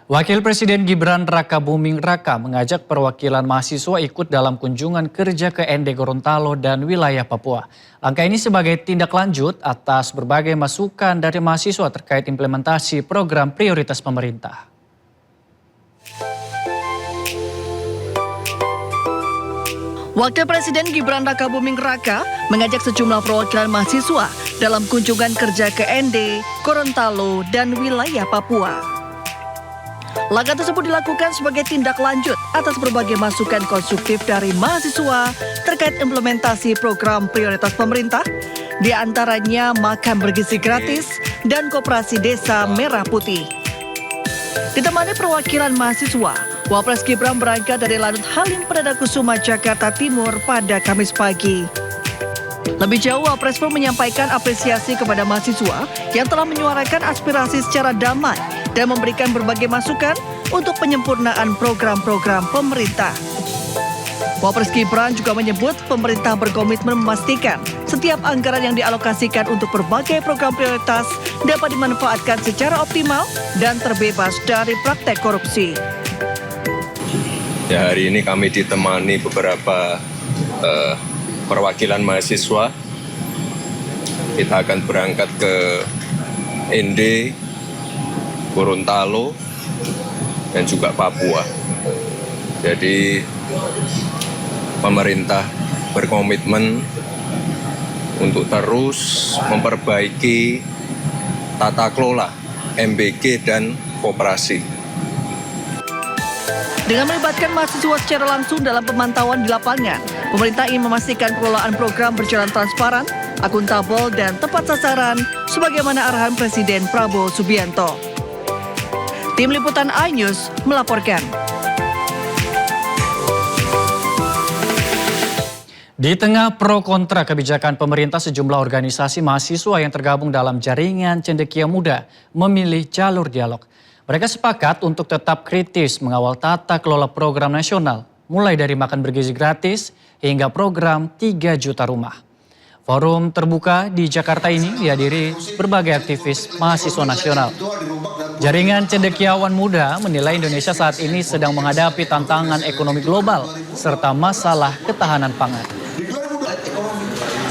Wakil Presiden Gibran Rakabuming Raka mengajak perwakilan mahasiswa ikut dalam kunjungan kerja ke ND Gorontalo dan wilayah Papua. Langkah ini sebagai tindak lanjut atas berbagai masukan dari mahasiswa terkait implementasi program prioritas pemerintah. Wakil Presiden Gibran Rakabuming Raka mengajak sejumlah perwakilan mahasiswa dalam kunjungan kerja ke ND, Gorontalo, dan wilayah Papua. Langkah tersebut dilakukan sebagai tindak lanjut atas berbagai masukan konstruktif dari mahasiswa terkait implementasi program prioritas pemerintah, di antaranya makan bergizi gratis dan koperasi desa Merah Putih. Ditemani perwakilan mahasiswa, Wapres Gibran berangkat dari Lanut Halim Perdana Kusuma, Jakarta Timur pada Kamis pagi. Lebih jauh, Wapres pun menyampaikan apresiasi kepada mahasiswa yang telah menyuarakan aspirasi secara damai dan memberikan berbagai masukan untuk penyempurnaan program-program pemerintah. Wapres Gibran juga menyebut pemerintah berkomitmen memastikan setiap anggaran yang dialokasikan untuk berbagai program prioritas dapat dimanfaatkan secara optimal dan terbebas dari praktek korupsi. Ya, hari ini kami ditemani beberapa perwakilan mahasiswa. Kita akan berangkat ke ND, Gorontalo, dan juga Papua. Jadi pemerintah berkomitmen untuk terus memperbaiki tata kelola MBG dan koperasi. Dengan melibatkan mahasiswa secara langsung dalam pemantauan di lapangan, pemerintah ingin memastikan pengelolaan program berjalan transparan, akuntabel, dan tepat sasaran sebagaimana arahan Presiden Prabowo Subianto. Tim Liputan iNews melaporkan. Di tengah pro kontra kebijakan pemerintah, sejumlah organisasi mahasiswa yang tergabung dalam jaringan Cendekia Muda memilih jalur dialog. Mereka sepakat untuk tetap kritis mengawal tata kelola program nasional, mulai dari makan bergizi gratis hingga program 3 juta rumah. Forum terbuka di Jakarta ini dihadiri berbagai aktivis mahasiswa nasional. Jaringan Cendekiawan Muda menilai Indonesia saat ini sedang menghadapi tantangan ekonomi global serta masalah ketahanan pangan.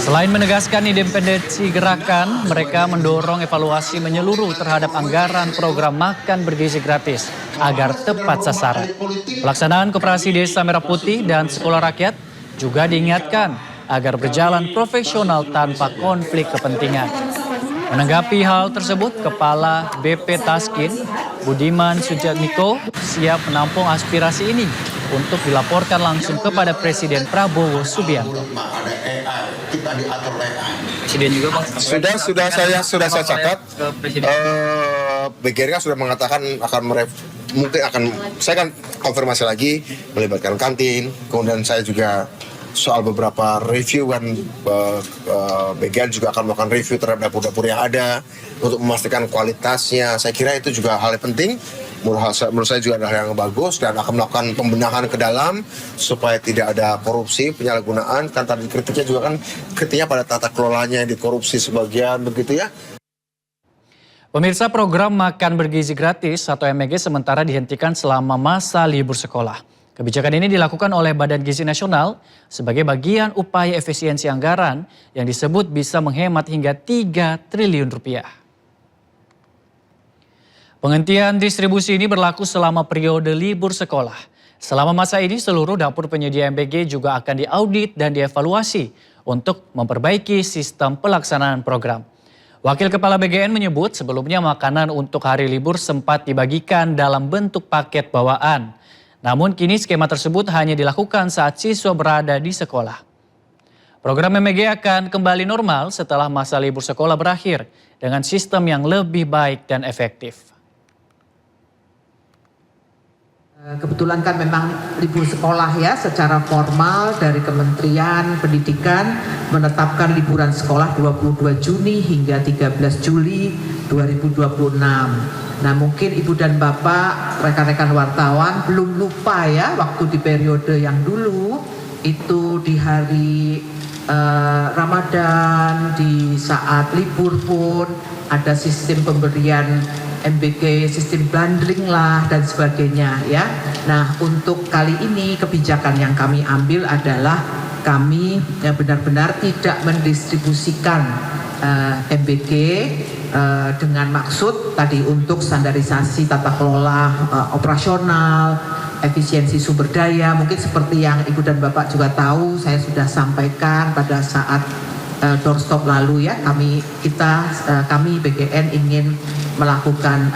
Selain menegaskan independensi gerakan, mereka mendorong evaluasi menyeluruh terhadap anggaran program makan bergizi gratis agar tepat sasaran. Pelaksanaan koperasi Desa Merah Putih dan Sekolah Rakyat juga diingatkan agar berjalan profesional tanpa konflik kepentingan. Menanggapi hal tersebut, Kepala BP Taskin, Budiman Sujatmiko, siap menampung aspirasi ini untuk dilaporkan langsung kepada Presiden Prabowo Subianto. Presiden juga Bang? Sudah saya catat. BGRK sudah mengatakan saya akan konfirmasi lagi melibatkan kantin, kemudian saya juga soal beberapa review kan BGN juga akan melakukan review terhadap dapur-dapur yang ada untuk memastikan kualitasnya. Saya kira itu juga hal yang penting. Menurut saya juga adalah yang bagus dan akan melakukan pembenahan ke dalam supaya tidak ada korupsi, penyalahgunaan. Kan tadi kritiknya juga kan kritiknya pada tata kelolanya yang dikorupsi sebagian begitu ya. Pemirsa, program makan bergizi gratis atau MBG sementara dihentikan selama masa libur sekolah. Kebijakan ini dilakukan oleh Badan Gizi Nasional sebagai bagian upaya efisiensi anggaran yang disebut bisa menghemat hingga 3 triliun rupiah. Penghentian distribusi ini berlaku selama periode libur sekolah. Selama masa ini seluruh dapur penyedia MBG juga akan diaudit dan dievaluasi untuk memperbaiki sistem pelaksanaan program. Wakil Kepala BGN menyebut sebelumnya makanan untuk hari libur sempat dibagikan dalam bentuk paket bawaan. Namun kini skema tersebut hanya dilakukan saat siswa berada di sekolah. Program MBG akan kembali normal setelah masa libur sekolah berakhir dengan sistem yang lebih baik dan efektif. Kebetulan kan memang libur sekolah ya, secara formal dari Kementerian Pendidikan menetapkan liburan sekolah 22 Juni hingga 13 Juli 2026. Nah mungkin Ibu dan Bapak, rekan-rekan wartawan belum lupa ya, waktu di periode yang dulu itu di hari Ramadan, di saat libur pun ada sistem pemberian MBG sistem bundling lah dan sebagainya ya. Nah, untuk kali ini kebijakan yang kami ambil adalah kami benar-benar tidak mendistribusikan MBG dengan maksud tadi untuk standarisasi tata kelola operasional, efisiensi sumber daya. Mungkin seperti yang Ibu dan Bapak juga tahu, saya sudah sampaikan pada saat doorstop lalu ya, kami BGN ingin melakukan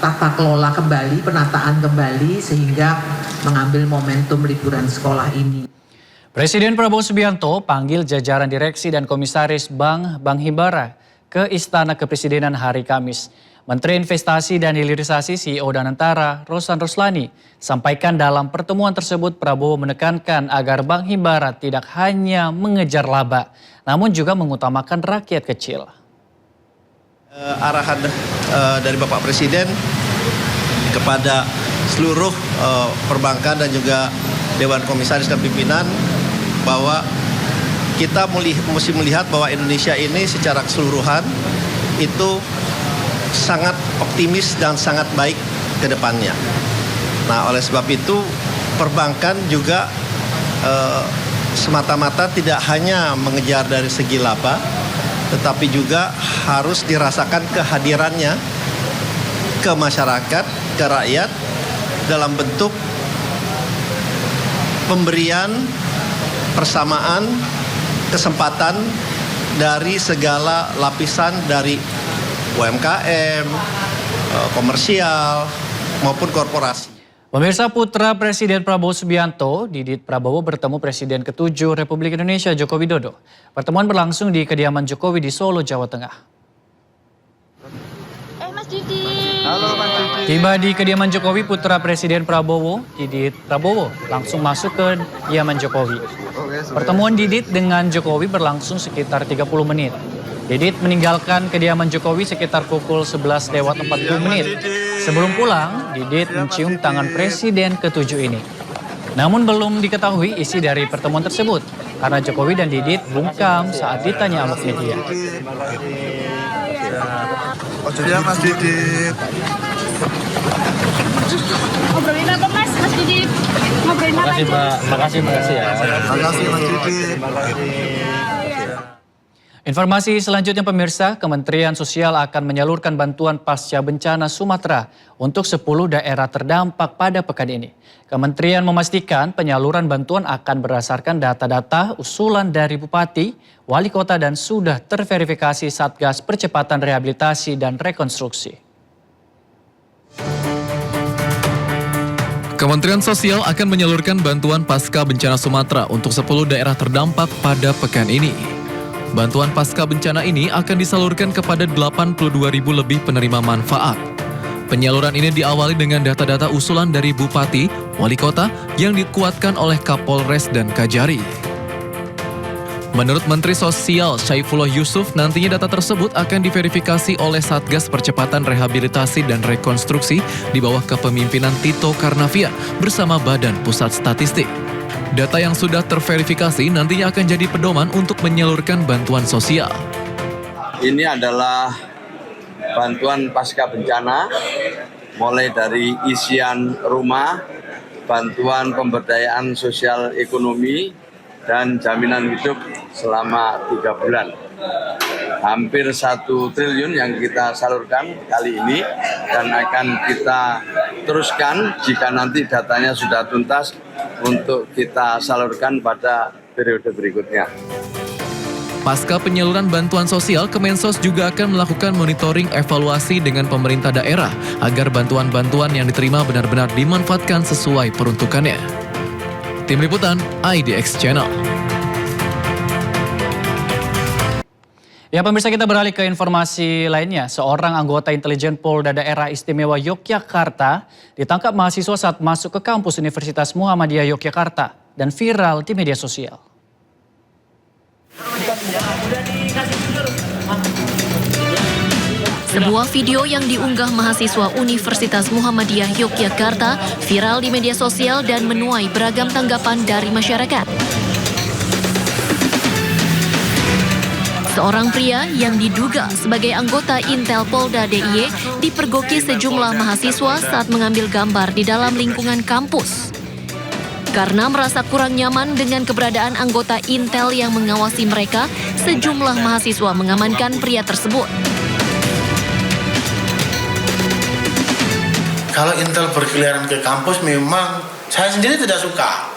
tata kelola kembali, penataan kembali sehingga mengambil momentum liburan sekolah ini. Presiden Prabowo Subianto panggil jajaran direksi dan komisaris Bank Himbara ke Istana Kepresidenan hari Kamis. Menteri Investasi dan Hilirisasi CEO Danantara, Rosan Roslani, sampaikan dalam pertemuan tersebut Prabowo menekankan agar Bank Himbara tidak hanya mengejar laba, namun juga mengutamakan rakyat kecil. Arahan dari Bapak Presiden kepada seluruh perbankan dan juga Dewan Komisaris dan Pimpinan bahwa kita mesti melihat bahwa Indonesia ini secara keseluruhan itu sangat optimis dan sangat baik ke depannya. Nah, oleh sebab itu perbankan juga semata-mata tidak hanya mengejar dari segi laba, tetapi juga harus dirasakan kehadirannya ke masyarakat, ke rakyat dalam bentuk pemberian persamaan kesempatan dari segala lapisan dari UMKM, komersial, maupun korporasi. Pemirsa, putra Presiden Prabowo Subianto, Didit Prabowo bertemu Presiden ke-7 Republik Indonesia Joko Widodo. Pertemuan berlangsung di kediaman Jokowi di Solo, Jawa Tengah. Mas Didit. Halo Mas Didit. Tiba di kediaman Jokowi, putra Presiden Prabowo, Didit Prabowo, langsung masuk ke kediaman Jokowi. Pertemuan Didit dengan Jokowi berlangsung sekitar 30 menit. Didit meninggalkan kediaman Jokowi sekitar pukul 11:40 menit. Sebelum pulang, Didit mencium tangan Presiden ke-7 ini. Namun belum diketahui isi dari pertemuan tersebut, karena Jokowi dan Didit bungkam saat ditanya awak media. Ya Mas Didit. Ngobrolin apa Mas Didit? Ngobrolin apa? Makasih ya. Makasih Mas Didit. Informasi selanjutnya pemirsa, Kementerian Sosial akan menyalurkan bantuan pasca bencana Sumatera untuk 10 daerah terdampak pada pekan ini. Kementerian memastikan penyaluran bantuan akan berdasarkan data-data usulan dari Bupati, Wali Kota dan sudah terverifikasi Satgas Percepatan Rehabilitasi dan Rekonstruksi. Kementerian Sosial akan menyalurkan bantuan pasca bencana Sumatera untuk 10 daerah terdampak pada pekan ini. Bantuan pasca bencana ini akan disalurkan kepada 82.000 lebih penerima manfaat. Penyaluran ini diawali dengan data-data usulan dari Bupati, Wali Kota yang dikuatkan oleh Kapolres dan Kajari. Menurut Menteri Sosial Syaifullah Yusuf, nantinya data tersebut akan diverifikasi oleh Satgas Percepatan Rehabilitasi dan Rekonstruksi di bawah kepemimpinan Tito Karnavia bersama Badan Pusat Statistik. Data yang sudah terverifikasi nantinya akan jadi pedoman untuk menyalurkan bantuan sosial. Ini adalah bantuan pasca bencana, mulai dari isian rumah, bantuan pemberdayaan sosial ekonomi, dan jaminan hidup selama 3 bulan. Hampir 1 triliun yang kita salurkan kali ini dan akan kita teruskan jika nanti datanya sudah tuntas untuk kita salurkan pada periode berikutnya. Pasca penyaluran bantuan sosial, Kemensos juga akan melakukan monitoring evaluasi dengan pemerintah daerah agar bantuan-bantuan yang diterima benar-benar dimanfaatkan sesuai peruntukannya. Tim Liputan IDX Channel. Ya pemirsa, kita beralih ke informasi lainnya. Seorang anggota intelijen Polda Daerah Istimewa Yogyakarta ditangkap mahasiswa saat masuk ke kampus Universitas Muhammadiyah Yogyakarta dan viral di media sosial. Sebuah video yang diunggah mahasiswa Universitas Muhammadiyah Yogyakarta viral di media sosial dan menuai beragam tanggapan dari masyarakat. Seorang pria yang diduga sebagai anggota Intel Polda DIY dipergoki sejumlah mahasiswa saat mengambil gambar di dalam lingkungan kampus. Karena merasa kurang nyaman dengan keberadaan anggota Intel yang mengawasi mereka, sejumlah mahasiswa mengamankan pria tersebut. Kalau Intel berkeliaran ke kampus memang saya sendiri tidak suka,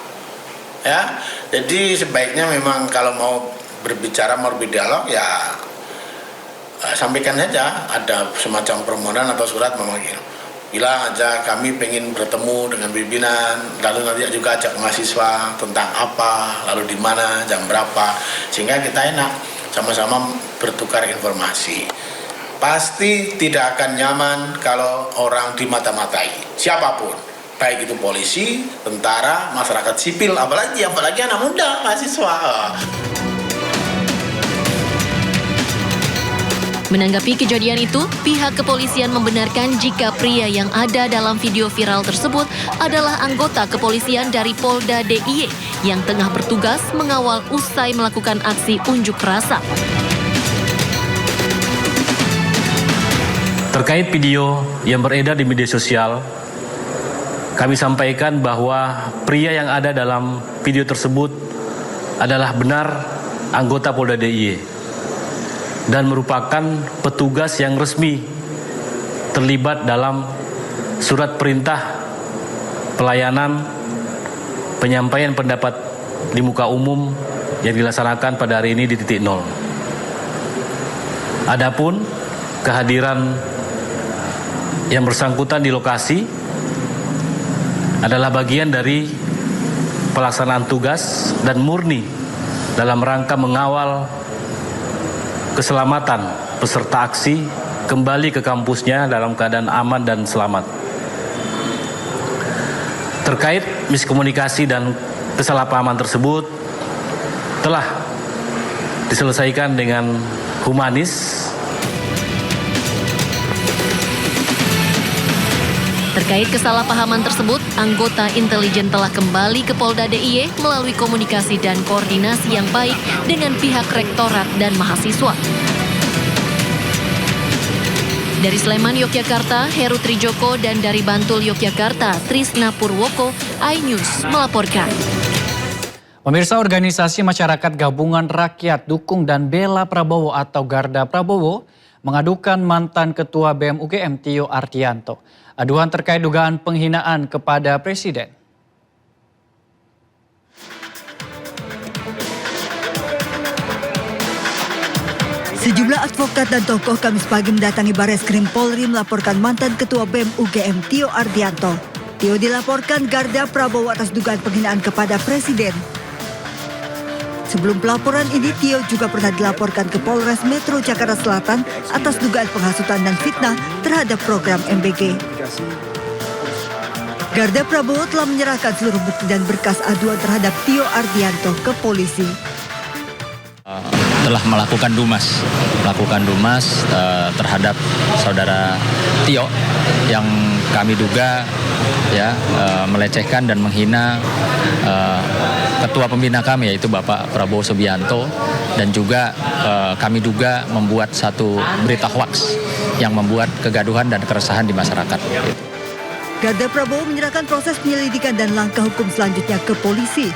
ya. Jadi sebaiknya memang kalau mau berbicara, mau berdialog, ya sampaikan saja. Ada semacam permohonan atau surat memanggil. Bilang aja kami pengen bertemu dengan pimpinan, lalu nanti juga ajak mahasiswa tentang apa, lalu di mana, jam berapa, sehingga kita enak sama-sama bertukar informasi. Pasti tidak akan nyaman kalau orang dimata-matai, siapapun, baik itu polisi, tentara, masyarakat sipil, apalagi anak muda, mahasiswa. Menanggapi kejadian itu, pihak kepolisian membenarkan jika pria yang ada dalam video viral tersebut adalah anggota kepolisian dari Polda DIY yang tengah bertugas mengawal usai melakukan aksi unjuk rasa. Terkait video yang beredar di media sosial, kami sampaikan bahwa pria yang ada dalam video tersebut adalah benar anggota Polda DIY dan merupakan petugas yang resmi terlibat dalam surat perintah pelayanan penyampaian pendapat di muka umum yang dilaksanakan pada hari ini di titik 0. Adapun kehadiran yang bersangkutan di lokasi adalah bagian dari pelaksanaan tugas dan murni dalam rangka mengawal keselamatan peserta aksi kembali ke kampusnya dalam keadaan aman dan selamat. Terkait miskomunikasi dan kesalahpahaman tersebut telah diselesaikan dengan humanis. Terkait kesalahpahaman tersebut, anggota intelijen telah kembali ke Polda DIY melalui komunikasi dan koordinasi yang baik dengan pihak rektorat dan mahasiswa. Dari Sleman, Yogyakarta, Heru Trijoko, dan dari Bantul, Yogyakarta, Trisna Purwoko, iNews melaporkan. Pemirsa, organisasi masyarakat gabungan rakyat dukung dan bela Prabowo atau Garda Prabowo mengadukan mantan Ketua BEM UGM Tio Ardianto. Aduan terkait dugaan penghinaan kepada Presiden. Sejumlah advokat dan tokoh Kamis pagi mendatangi Bareskrim Polri melaporkan mantan Ketua BEM UGM Tio Ardianto. Tio dilaporkan Garda Prabowo atas dugaan penghinaan kepada Presiden. Sebelum pelaporan ini, Tio juga pernah dilaporkan ke Polres Metro Jakarta Selatan atas dugaan penghasutan dan fitnah terhadap program MBG. Garda Prabowo telah menyerahkan seluruh bukti dan berkas aduan terhadap Tio Ardianto ke polisi. Telah melakukan dumas terhadap saudara Tio yang kami duga melecehkan dan menghina ketua pembina kami, yaitu Bapak Prabowo Subianto, dan juga kami duga membuat satu berita hoaks yang membuat kegaduhan dan keresahan di masyarakat. Garda Prabowo menyerahkan proses penyelidikan dan langkah hukum selanjutnya ke polisi.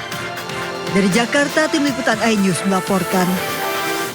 Dari Jakarta, Tim Liputan iNews melaporkan.